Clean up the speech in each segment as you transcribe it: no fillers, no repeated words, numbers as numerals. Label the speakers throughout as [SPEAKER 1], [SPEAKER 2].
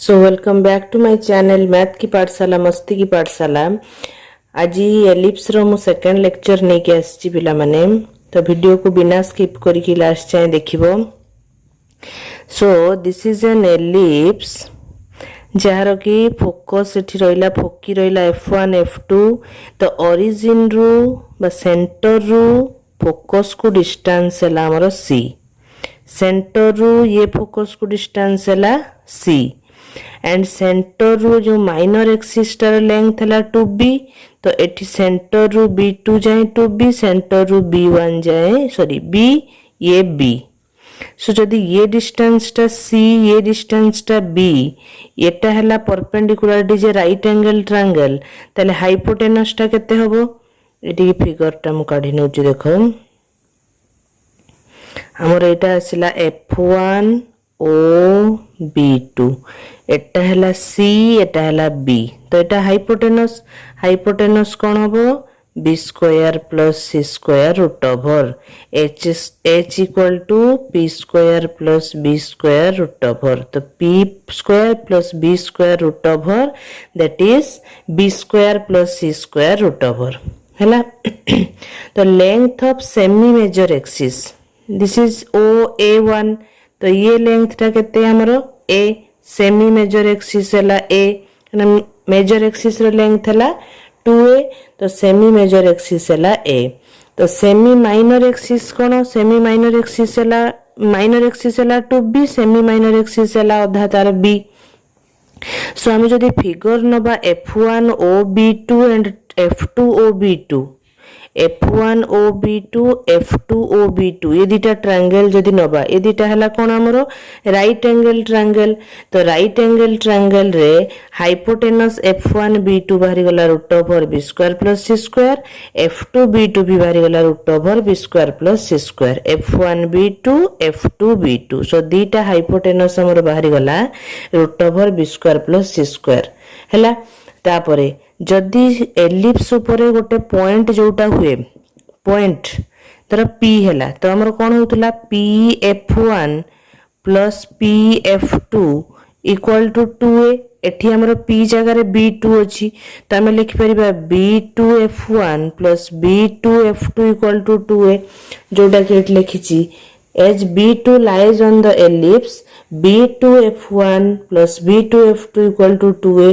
[SPEAKER 1] So welcome back to my channel math की पाठशाला मस्ती की पाठशाला। आज एलिप्स रो मु सेकंड लेक्चर नहीं के आसी पिला माने तो वीडियो को बिना स्किप करके लास्ट जाए देखिबो। So this is an ellipse जार की फोकस एठी रहिला फोकी रहिला f1 f2 तो ओरिजिन रु बा सेंटर रु फोकस को डिस्टेंस हैला हमर c सेंटर रु ये फोकस को डिस्टेंस हैला c एंड सेंटर रु जो माइनर एक्सिस टार लेंथ है 2b तो एठी सेंटर रु b2 जाए 2b सेंटर रु b1 जाए सॉरी b ये b सो जदि ये डिस्टेंस टा c ये डिस्टेंस टा b एटा हैला परपेंडिकुलर जे राइट एंगल ट्रायंगल तले हाइपोटेनस टा केते हबो एटी फिगर टा मु काढी नउची देखो हमर एटा आसिला f1 ओ b2 एटा हैला c एटा हैला b तो एटा हाइपोटेनस कोन हबो b square plus c square root over h equal to p square plus b square root over तो p square plus b square root over that is b square plus c square root over हैला तो length of semi major axis this is OA1 तो ये length टा केते हमरो a semi major axis हैला a major axis रो length हैला 2a तो सेमी मेजर एक्सिस हैला a तो सेमी माइनर एक्सिस कोन सेमी माइनर एक्सिस हैला 2b सेमी माइनर एक्सिस हैला आधा तार b सो हम जदी फिगर नबा f1 OB2 and f2 OB2 f1 OB2 f2 OB2 ये दिटा ट्रायंगल जदी नबा ये दिटा हला कोन हमरो राइट एंगल ट्रायंगल तो राइट एंगल ट्रायंगल रे हाइपोटेनस f1 b2 बाहरी गला root over b square plus c square f2 b2 भी बाहरी गला root over b square plus c square f1 b2 f2 b2 so दिटा हाइपोटेनस हमरो बाहरी गला root over b square plus c square हला तापरे जदि एलिप्स ऊपर गोटे पॉइंट जोटा हुए पॉइंट तर p हैला तो हमर कोन होतला pf1 plus pf2 equal to 2a एठी हमर p जगह रे b2 अछि त हम लिखि परिबा b2f1 plus b2f2 equal to 2a जोटा के एठी लिखिछि as b2 lies on the ellipse b2f1 plus b2f2 equal to 2a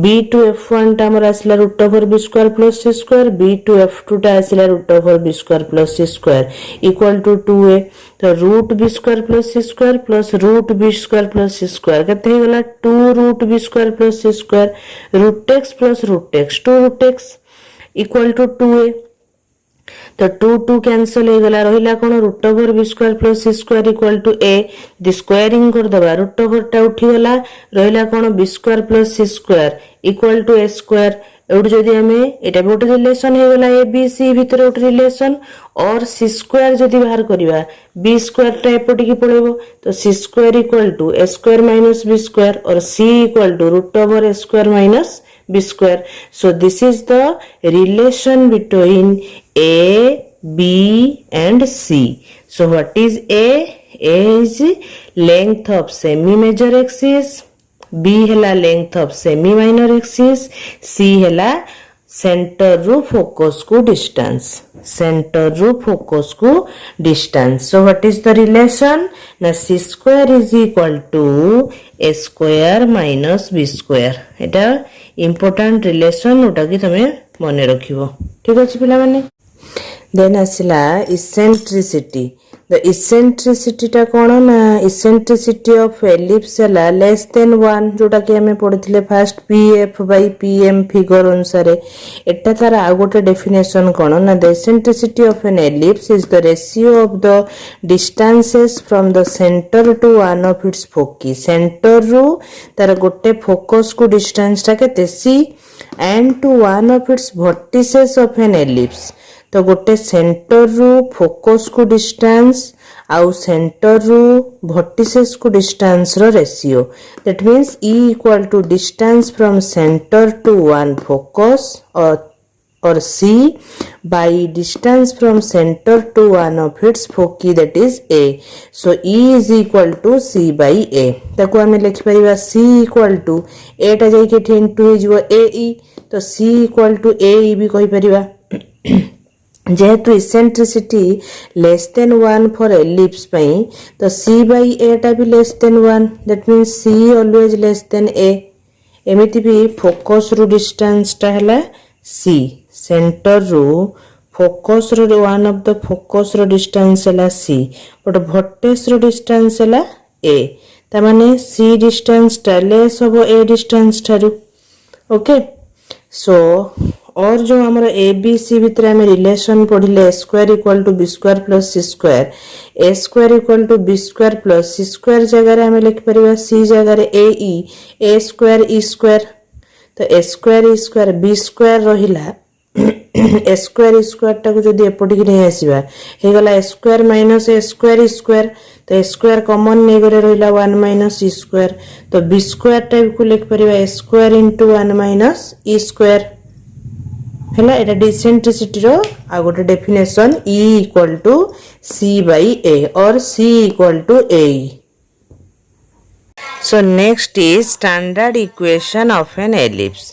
[SPEAKER 1] b2f1 टा हमर आसला root over b square plus c square b2f2 टा आसला root over b square plus c square equal to 2a तो root b square plus c square plus root b square plus c square केते हे गला 2 root b square plus c square root x plus root x 2 root x equal to 2a तो 2 cancel हो गला रहिला कोन root over b square plus c square equal to a the squaring कर दबा रूट ओवर टा उठी गला रहिला कोन b square plus c square equal to a square एउड जदी हमें एटा गोटे रिलेशन हे गला a b c भीतर उठ रिलेशन और c स्क्वायर जदी बाहर करिवा b स्क्वायर टा एपटी की पळेबो तो c square equal to a square minus b square और c equal to root over a square minus b square so this is the relation between a b and c so what is a is length of semi major axis b hela length of semi minor axis c hela centre रू focus को distance centre रू focus को distance so what is the relation ना c square is equal to a square minus b square एटा important relation ओटा कि तमे मने रखिबो ठीक अछि पिला माने देन आसिला इसेंट्रिसिटी द इसेंट्रिसिटी टा कोन ना इसेंट्रिसिटी ऑफ एलिप्स ला लेस देन 1 जोटा कि हमें पढिथिले first pf by pm figure अनुसार एटा तार आ गोटे डेफिनेशन कोन ना the eccentricity of an ellipse is the ratio of the distances from the centre to one of its foci centre रू तार गोटे फोकस को डिस्टेंस टा केते c and to one of its vertices of an ellipse तो गोटे centre रू focus को डिस्टेंस आउ सेंटर रू वर्टिसेस को डिस्टेंस रो ratio that means e equal to distance from centre to one focus और or C by distance from center to one of its foci that is A. So E is equal to C by A. ताको आमे लिखि परिबा C equal to A टा जाई के into हो जिवो AE तो C equal to AE भी कहि परिबा जेहेतु eccentricity less than 1 for ellipse पई तो C by A टा भी less than 1 that means C always less than A एमिति भी फोकस रो डिस्टेंस टा हला C सेंटर रो फोकस रो वन ऑफ द फोकस रो डिस्टेंस हला C बट वर्टेक्स रो डिस्टेंस हला A ता माने C डिस्टेंस टा लेस होबो A डिस्टेंस ठारू ओके सो और जो हमारा ए बी सी भितर आम रिलेशन पढ़ले a square equal to b square plus c square a square equal to b square plus c square जगह आम लिखिपर सी जगह ए स्क्वायर ई स्क्वायर तो a square e square B square रहिला ए square e square टाको जदि एपटिक नहीं आसीबा हे गला a square minus a square e square तो ए स्क्वायर कॉमन नहीं गरे रहिला 1 माइनस ई स्क्वायर तो बी स्क्वायर टाइप को लिख परिबा a square into 1 minus e square हैला एटा डिसेंट्रिसिटी रो आ गोटे definition E equal to C by A और C equal to AE. So next is standard equation of an ellipse.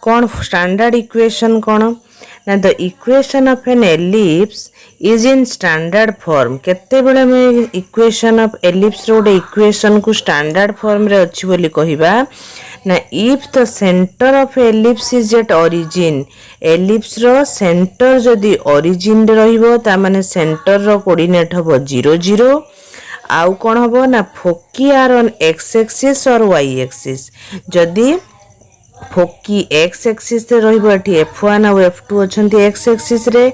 [SPEAKER 1] कौन standard equation कौन ना the equation of an ellipse is in standard form केते बेले में equation of ellipse रो गोटे equation को standard form रे अछि बोली कहिबा ना if the center of ellipse is at origin ellipse row center जदि origin रे रहिबो ता माने center रो कोऑर्डिनेट हबो 0 0 आउ कोन हबो ना फोकी आर ऑन x axis और y axis जदि फोकी x axis रे रहिबो एठी f1 और f2 अछंती x axis रे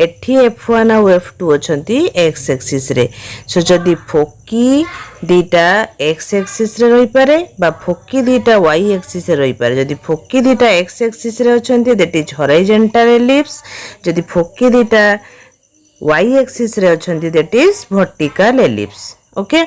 [SPEAKER 1] एठी f1 और f2 अछंती x axis रे सो जदि फोकी दीटा x axis रे रहि पारे बा फोकी दीटा y axis रे रहि पारे जदि फोकी दीटा x axis रे अछंती दैट इज हॉरिजॉन्टल एलिप्स जदि फोकी दीटा y axis रे अछंती that is vertical ellipse okay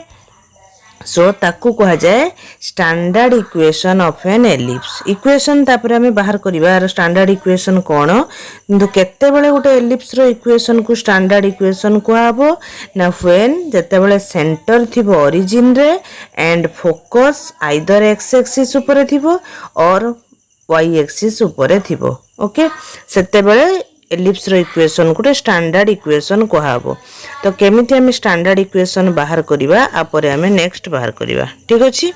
[SPEAKER 1] so ताकू कहा जाए standard equation of an ellipse equation तापर हमें बाहर करिबा स्टैंडर्ड इक्वेशन कोन किंतु केते बेले गोटे एलिप्स रो इक्वेशन को स्टैंडर्ड इक्वेशन कहबो ना व्हेन जते बेले सेंटर थिबो ओरिजिन रे and focus either x axis ऊपर थिबो और वाई एक्सिस ऊपर थिबो ओके सेते बेले एलिप्स रो इक्वेशन को स्टैंडर्ड इक्वेशन कहबो तो केमिति हम स्टैंडर्ड इक्वेशन बाहर करिबा आ परे हमें नेक्स्ट बाहर करिबा ठीक अछि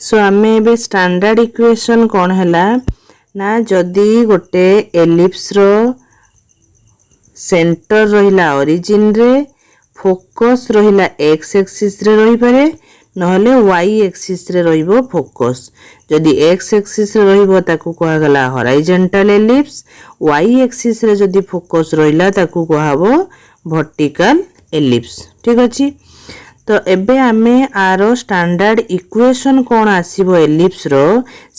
[SPEAKER 1] सो हमें एबे स्टैंडर्ड इक्वेशन कोन हैला ना जदी गोटे एलिप्स रो सेंटर रहिला ओरिजिन रे फोकस रहिला एक्स एक्सिस रे रहि पारे नहले y एक्सिस रे रहिबो फोकस जदि x एक्सिस रे रहिबो ताकू कहा गला हॉरिजॉन्टल एलिप्स y एक्सिस रे जदि फोकस रहिला ताकू कहबो वर्टिकल एलिप्स ठीक अछि तो एबे हमें आरो स्टैंडर्ड इक्वेशन कोन आसीबो एलिप्स रो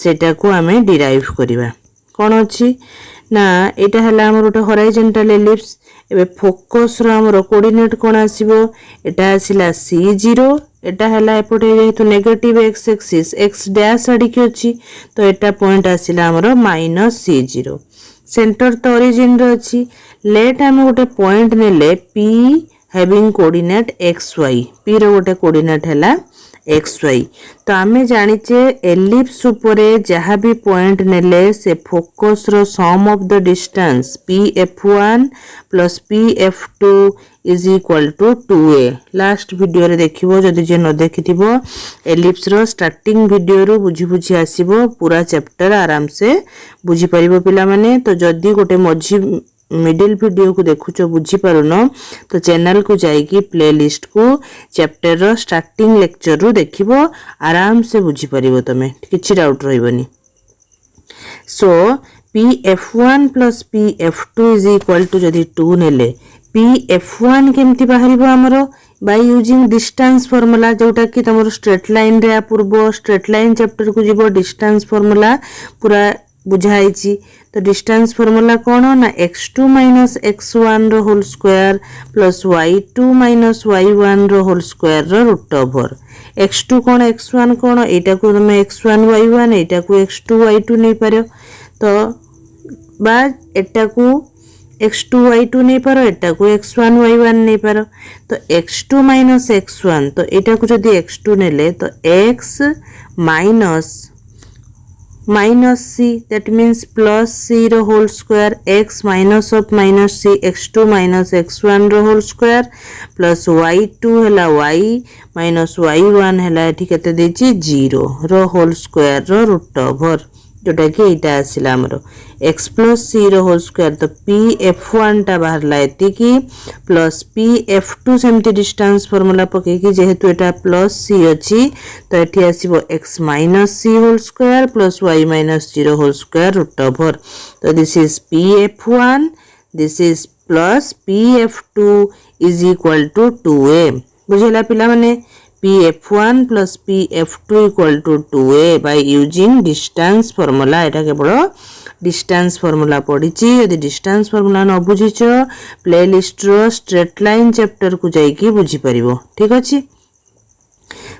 [SPEAKER 1] सेटा को हमें डिराइव करिबा कोन अछि ना एटा हला हमर ओटा हॉरिजॉन्टल एलिप्स एबे फोकस रो हमर कोऑर्डिनेट कोन आसीबो एटा आसीला c0 एटा हला एपटे जेतु negative x axis x dash आडी के अछि तो एटा पॉइंट आसीला हमर -c0 सेंटर तो ओरिजिन रो अछि लेट हम गोटे पॉइंट नेले p having coordinate xy p रो गोटे कोऑर्डिनेट हला xy तो आमे जानिचे एलिप्स ऊपरे जहा भी पॉइंट नेले से फोकस रो sum of the distance pf1 plus pf2 is equal to 2a last video रे देखिबो जदि जे न देखिथिबो एलिप्स रो स्टार्टिंग वीडियो रो बुझी बुझी आसीबो पूरा चैप्टर आराम से बुझी परिबो पिला माने तो जदि गोटे मझी मिडिल वीडियो को देखुचो बुझी पारुनो तो चैनल को जाइकी प्लेलिस्ट को चैप्टर रो स्टार्टिंग लेक्चर रो देखिबो आराम से बुझी परिबो तमे किछि डाउट रहइबनी so pf1 plus pf2 is equal to जदि 2 नेले pf1 केमति बाहरिबो हमरो बाय यूजिंग डिस्टेंस फार्मूला जोटा कि तमरो स्ट्रेट लाइन रे पूर्व स्ट्रेट लाइन चैप्टर को जीवो डिस्टेंस फार्मूला पूरा बुझाइची तो डिस्टेंस फार्मूला कोन ना x2 x1 रो whole square plus y2 y1 रो होल स्क्वायर रो रूट ओवर x2 कोन x1 कोन एटा को तुम x1 y1 एटा को x2 y2 नै पारो तो बा एटा को x2 y2 नहीं पारो, एटा को x1 y1 नहीं पारो, तो x2 माइनस x1, तो एटा को जदि x2 नेले तो x minus c, that means plus c रो whole square, x minus of minus c x2 minus x1 रो होल स्क्वायर प्लस y2 हैला y माइनस y1 हैला एठी केते देछि 0 रो होल स्क्वायर रो रूट ओवर, जोटा कि एटा आसिला हमरो x प्लस c रो होल स्क्वायर, तो pf1 टा बाहरला एतिकी प्लस pf2 सेमती डिस्टेंस फार्मूला पके कि जेहेतु एटा प्लस c अछि तो एठी आसीबो x minus c whole square plus y minus 0 whole square root over, तो this is pf1, this is plus pf2 is equal to 2a। बुझिला पिला माने pf1 plus pf2 equal to 2a by using distance formula। एटा केवल distance formula पढ़ी, यदि distance formula न बुझीच playlist रो straight line chapter को जाई की बुझी परिबो, ठीक अछि।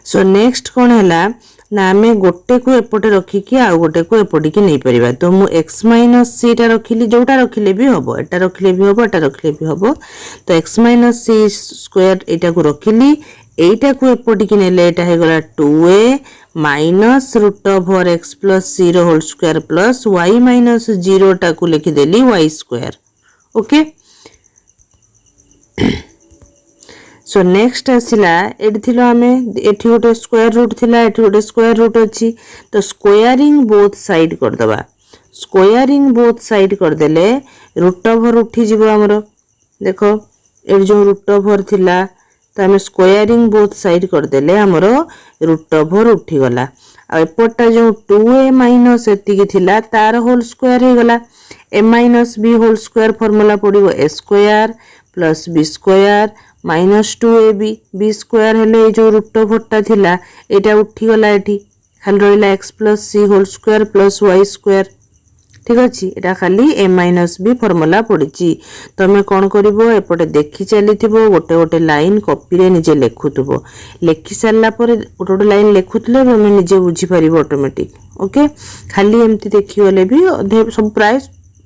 [SPEAKER 1] सो नेक्स्ट कोन हैला ना आमे गोटे को एपटे रखी कि आ गोटे को एपटी की नहीं परिबा, तो मु x माइनस c टा रखिली, जोटा रखिले भी हबो, एटा रखिले भी हबो, एटा रखिले भी हबो, तो x माइनस c स्क्वायर एटा को रखिली, एटा को एपटी की नेले एटा हे गला 2a minus root over x plus 0 whole square plus y minus 0 टा को लिखि देली y square. Okay, so next आसिला एठी थिलो आमे एठी गोटे स्क्वायर रूट थिला, एठी गोटे स्क्वायर रूट अछि, तो स्क्वायरिंग बोथ साइड कर दबा, स्क्वायरिंग बोथ साइड कर देले रूट ओवर उठी जिवो हमरो, देखो ए जो रूट ओवर थिला तो आम स्क्वायरिंग बोथ साइड कर देले हमरो रूट ओवर उठी गला, आ एपटा जो 2a माइनस एतिकी थिला तार होल स्क्वायर हे गला, a minus b whole square formula पड़िबो a square plus b square minus 2ab, b square हेले जो रूट ओवर टा थिला एटा उठी गला, एठी खाली रहिला x plus c whole square plus y square, ठीक अछि। एटा खाली a माइनस b फार्मूला पड़िछि, तमे कोन करिवो एपटे देखि चलिथिबो, गोटे गोटे लाइन कॉपी रे निजे लेखुथबो, लेखि सारला पर गोटे गोटे लाइन लेखुथले तमे निजे बुझी परिबो ऑटोमेटिक। ओके, खाली एमति देखि गले भी सब प्राय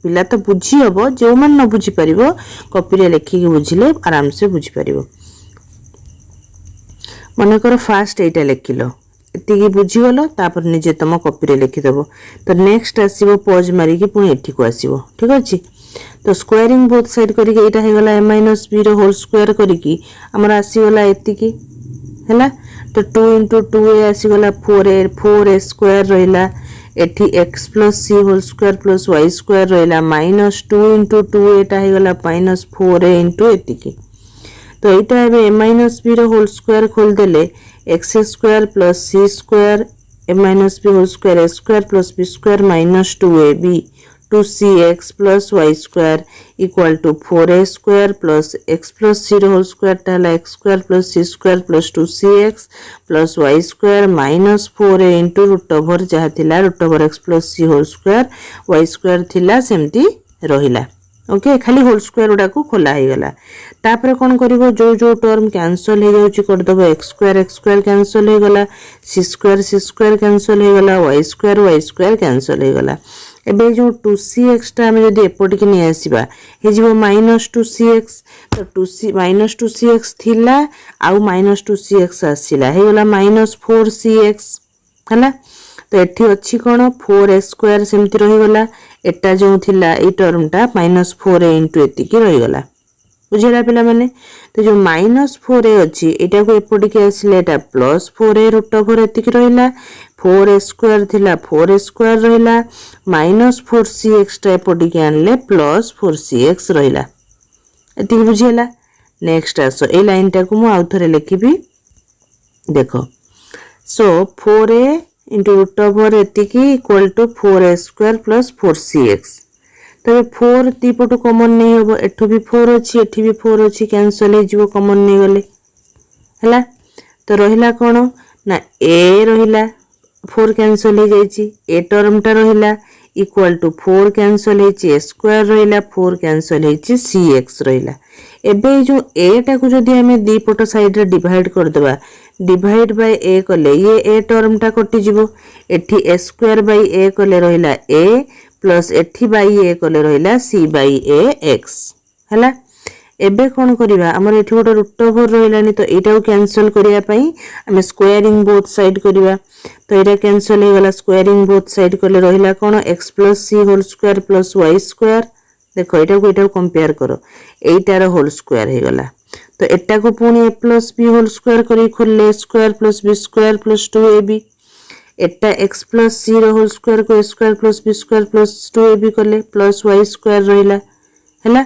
[SPEAKER 1] पिला तो बुझी हबो, जो मन न बुझी परिबो कॉपी रे लेखि के बुझिले आराम से बुझी परिबो। मने करो फास्ट एटा लेखिलो, एतिकी बुझी गलो, तापर निजे तम कॉपी रे लिखि देबो, तो नेक्स्ट आसीबो पॉज मारी कि पुनी एठी को आसीबो, ठीक अछि। तो स्क्वायरिंग बोथ साइड करी के एटा हे गला a माइनस b रो होल स्क्वायर करी कि हमरा आसी गला एतिकी हैला, तो 2 * 2a आसी गला 4a स्क्वायर रहिला, एठी x plus c whole square plus y square रहिला माइनस 2 * 2a एटा हे गला माइनस 4a * एतिकी, तो एटा एबे a माइनस b रो होल स्क्वायर खोल देले x square plus c square a minus b whole square a square plus b square minus 2ab 2cx plus y square equal to 4a square plus x plus c whole square टाला x square plus c square plus 2cx plus y square minus 4a * root over जहा थिला root over x plus c whole square y square थिला सेमती रहिला। Okay, खाली whole square उडा को खोला हे गला, तापर कोन करिवो जो जो टर्म कैंसिल हे जाउची कर दबो, x स्क्वायर कैंसिल हे गला, c स्क्वायर कैंसिल हे गला, y स्क्वायर कैंसिल हे गला। एबे जो 2cx टा हम जदी एपट के नि आसीबा हे जिवो माइनस 2cx, तो 2c माइनस 2cx थिला आउ माइनस 2cx आसीला हे गला माइनस 4cx हला, तो एठी अछि कोन 4a स्क्वायर सेमती रहि गला, एटा जो थिला ए टर्म टा माइनस 4a * एतिकी रहि गला, बुझिला पिला माने। तो जो माइनस 4a अछि एटा को एपट के आसीले एटा प्लस 4a रूट ओवर एतिकी रहिला, 4a स्क्वायर थिला 4a स्क्वायर रहिला माइनस 4cx टा एपट के आनले प्लस 4cx रहिला, एतिकी बुझिला। नेक्स्ट आसो ए लाइन टा को मु आउथरे लिखिबी, देखो सो 4a * रूट ओवर एतिकी equal to 4a square plus 4cx, तबे 4 दीपटू कॉमन नहीं होबो, एठू भी 4 अछि एठी भी 4 अछि, कैंसिल हे जिवो कॉमन नहीं गले हला, तो रहिला कोन ना a रहिला 4 कैंसिल हे जाईची, a टर्म टा रहिला इक्वल टू 4 कैंसिल हेची, a स्क्वायर रहिला 4 कैंसिल हेची, cx रहिला। एबे जो a टा को जदी हमें दीपट साइड रे डिवाइड कर देबा, डिवाइड बाय a कले ये a टर्म टा कटि जिवो, एठी a स्क्वायर बाय a कले रहिला a प्लस एठी बाई ए कले रहिला सी बाई ए एक्स हैला। एबे कोन करिवा हमर एठी गोटे रूट ओवर रहिलानी तो एटाও कैंसिल करिया पई हमें स्क्वायरिंग बोथ साइड करिवा तो एटा कैंसिल हो गला स्क्वायरिंग बोथ साइड कले रहिला कोन x plus c whole square plus y square. देखो एटा को कंपेयर करो एटार होल स्क्वायर हे गला तो एटा को पुनी a plus b whole square करी खोलले square plus b square plus 2ab एटा x प्लस c रो होल स्क्वायर को a square plus b square plus 2ab करले प्लस y स्क्वायर रहिला हैला।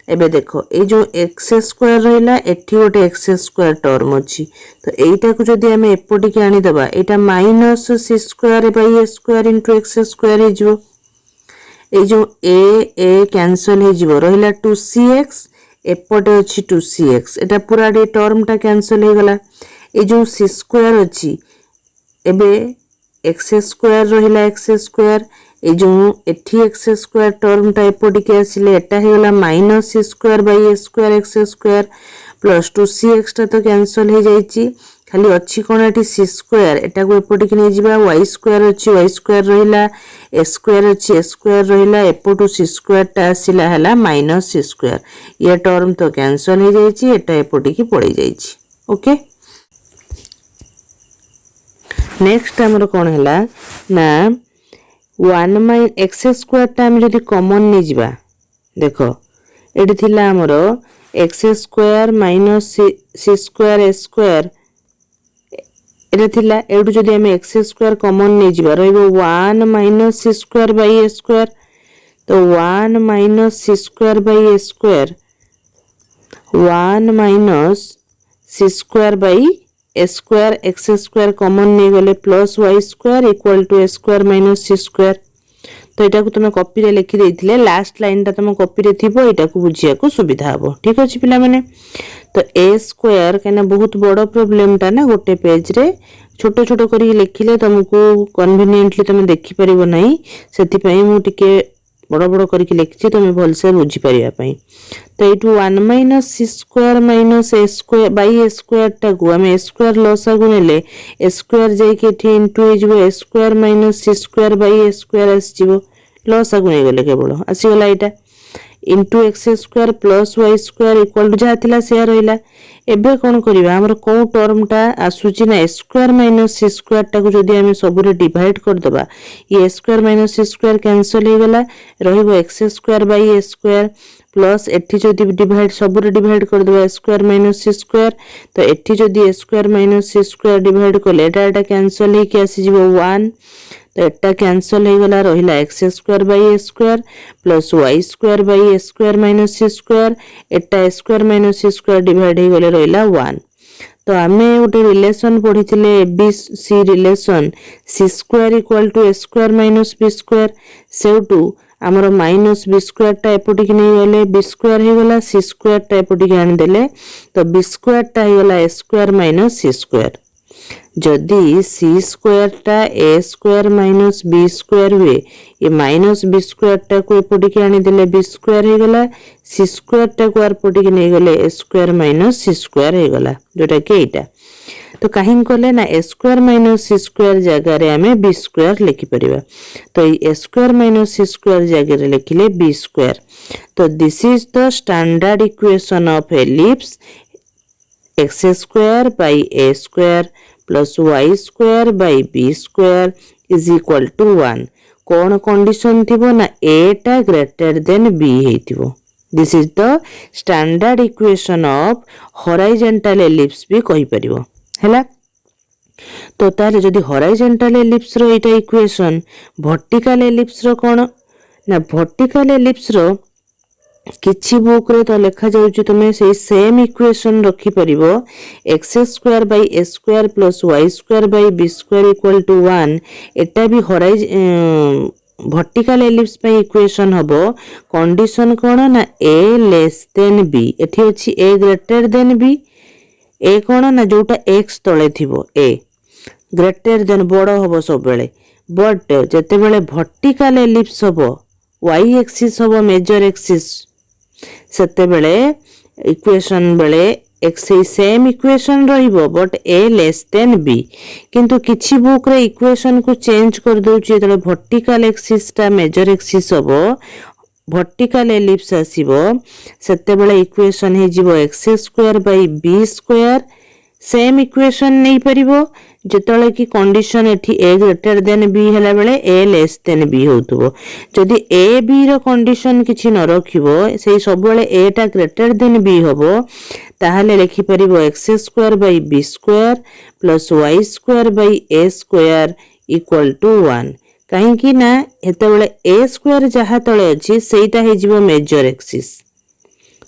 [SPEAKER 1] एबे देखो ए जो x स्क्वायर रहिला एठी गोटे x स्क्वायर टर्म अछि तो एटा को जदी हमें एपोटी के आनी दबा एटा minus c square by a square into x square हे जिवो ए जो a कैंसिल हे जिवो रहिला 2cx एपोटे अछि 2cx एटा पूरा डे टर्म टा कैंसिल हे गला ए जो c स्क्वायर अछि एबे x स्क्वायर रहिला x स्क्वायर ए जो एठी x स्क्वायर टर्म टा एपोटी के आसिले एटा हे गला minus c square by a square x square plus 2cx टा तो कैंसिल हे जाईची खाली अच्छी कोन एठी c स्क्वायर एटा को एपोटी के नै जिबा y स्क्वायर अछि y स्क्वायर रहिला a स्क्वायर अछि a स्क्वायर रहिला एपोटू c स्क्वायर टा आसिला हला माइनस c स्क्वायर ये टर्म तो कैंसिल हे जाईची एटा एपोटी की पड़ी जाईची ओके। नेक्स्ट हमर कोन हला ना 1 माइन x स्क्वायर टा हम जदी कॉमन नै जिबा देखो एठी थिला हमरो x square minus c square a square एटा थिला एडू जदी हम x स्क्वायर कॉमन नै जिबा रहइबो 1 minus c square by a square तो 1 minus c square by a square 1 minus c square by a square x square common नै गले plus y square equal to a square minus c square तो एटा को तुम copy रे लिखि देथिले last line ता तुम कॉपी रे थिबो एटा को बुझिया को सुविधा हबो ठीक अछि पिला माने। तो a स्क्वायर कहना बहुत बड़ प्रॉब्लम ता ना गोटे पेज रे छोटो छोटो करी लिखिले तुमको कन्वीनियंटली तुम देखि परिबो नै सेति पई मु टिके बड़ बड़ करी लिखछि तुम भल से बुझी परिया पई तो एटू 1 minus c square minus a square by a square टा को हम a स्क्वायर लॉस आगु नेले a स्क्वायर जाई के ठी इनटू हे जबो a square minus c square by a square आस जिवो लॉस आगु नै गले केवल आसी गला एटा into x square plus y square equal to जा थिला से रहिला। एबे कोन करिवा हमर को टर्म टा आसुची ना a square minus c square टा को जदी हम सबरे डिवाइड कर दबा ये a square minus c square cancel हे गला रहिबो x square by a square plus एठी जदी डिवाइड सबरे डिवाइड कर दबा a square minus c square तो एठी जदी a square minus c square divide करले एटा कैंसिल हे के आसी जिवो 1 तो एटा कैंसिल हे गला रहिला x square by a square plus y square by a square minus c square एटा a square minus c square divide हे गले रहिला 1 तो हमें गोटे रिलेशन पढ़िथिले ABC relation c square equal to a square minus b square सेउटू हमर माइनस b स्क्वायर टा एपोटी के नै गले b स्क्वायर हे गला c स्क्वायर टा एपोटी के आन देले तो b स्क्वायर टा हे गला a square minus c square जदी c स्क्वायर टा a square minus b square हुए ये माइनस b स्क्वायर टा को एपोटी के आनी देले b स्क्वायर हे गला c स्क्वायर टा को एपोटी के नै गले a square minus c square हे गला जोटा के एटा तो काहिं कोले ना a square minus c square जगह रे हमें b स्क्वायर लिखि परिबा तो a square minus c square जगह रे लिखिले b स्क्वायर तो this is the standard equation of ellipse x square by a square plus y square by b square is equal to 1 कोन कंडीशन थिबो ना a टा ग्रेटर देन b हेतिबो this is the standard equation of horizontal ellipse भी कहि परिबो हैला। तो ताले जदी हॉरिजॉन्टल एलिप्स रो एटा इक्वेशन वर्टिकल एलिप्स रो कोन ना वर्टिकल एलिप्स रो किछि बुक रे तो लिखा जाउची तमे से सेम इक्वेशन रखि परिबो x square by a square plus y square by b square equal to 1 एटा भी वर्टिकल एलिप्स पे इक्वेशन हबो कंडीशन कोन ना a लेस देन b एठी अछि a greater than b a कोन ना जोटा x तळे थिबो a ग्रेटर देन बडो हबो सब बेले बट जते बेले वर्टिकल एलिप्स हबो y एक्सिस हबो मेजर एक्सिस सेते बेले इक्वेशन बेले एक्स सेम इक्वेशन रहिबो but a less than b किंतु किछि बुक रे इक्वेशन को चेंज कर दोछि त वर्टिकल एक्सिस ता मेजर एक्सिस होबो वर्टिकल एलिप्स आसीबो सेते बेले इक्वेशन हे जिवो x square by b square same equation नहीं परिबो जेतले कि कंडीशन एठी a ग्रेटर देन b हैला बेले a लेस देन b होतबो जदि a b रो कंडीशन किछि न रखिबो सेही सब बेले a टा ग्रेटर देन b होबो ताहाले लिखि परिबो x square by b square plus y square by a square equal to 1 कहीं कि ना हेते बेले a स्क्वायर जहा तळे अछि सेईटा हे जिवो मेजर एक्सिस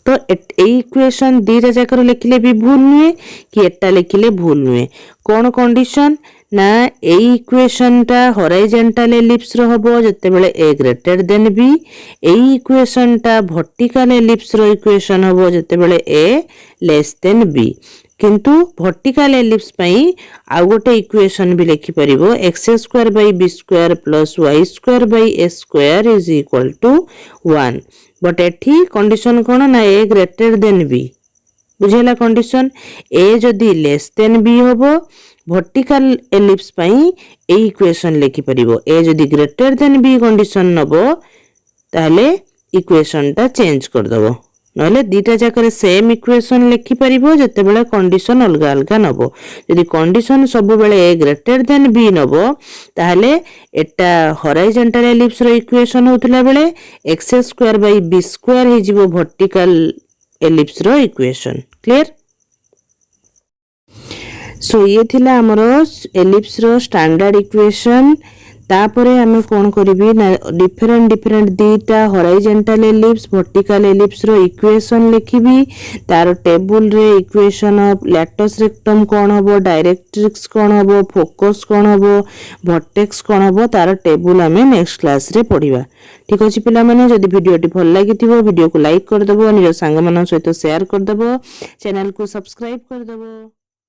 [SPEAKER 1] तो इक्वेशन दीटा जाकर लिखिले भी भूल नुहे कि एटा लिखिले भूल नुहे कौन कंडीशन ना ए इक्वेशन टा हॉरिजॉन्टल एलिप्स रो हबो जते बेले a ग्रेटर देन b ए इक्वेशन टा वर्टिकल एलिप्स रो इक्वेशन हबो जते बेले a लेस देन b किंतु वर्टिकल एलिप्स पई आ गोटे इक्वेशन भी लिखि परिबो x square by b square plus y square by a square is equal to 1 but एठी कंडीशन कोन ना a ग्रेटर देन b बुझेला कंडीशन a जदी लेस देन b होबो वर्टिकल एलिप्स पई ए इक्वेशन लिखि परिबो a जदी ग्रेटर देन b कंडीशन नबो ताले इक्वेशन ता चेंज कर दबो नले दीटा जाकर सेम इक्वेशन लिखि परिबो जते बेले कंडीशन अलगा अलगा नबो यदि कंडीशन सब बेले a ग्रेटर देन b नबो ताले एटा हॉरिजॉन्टल एलिप्स रो इक्वेशन होतला बेले x square by b square हे जिवो वर्टिकल एलिप्स रो इक्वेशन क्लियर सो ये थिला हमरो एलिप्स रो स्टैंडर्ड इक्वेशन तापरे हमें कोन करबी ना डिफरेंट दीटा हॉरिजॉन्टल एलिप्स वर्टिकल एलिप्स रो इक्वेशन लिखिबी तार टेबल रे इक्वेशन ऑफ लैटस रेक्टम कोन हबो डायरेक्ट्रिक्स कोन हबो फोकस कोन हबो वर्टेक्स कोन हबो तार टेबल हमें नेक्स्ट क्लास रे पढिबा ठीक अछि पिला माने जदि वीडियो टी भल लागिथिबो वीडियो को लाइक कर दबो निज संग मन सहित शेयर कर दबो चैनल को सब्सक्राइब कर दबो।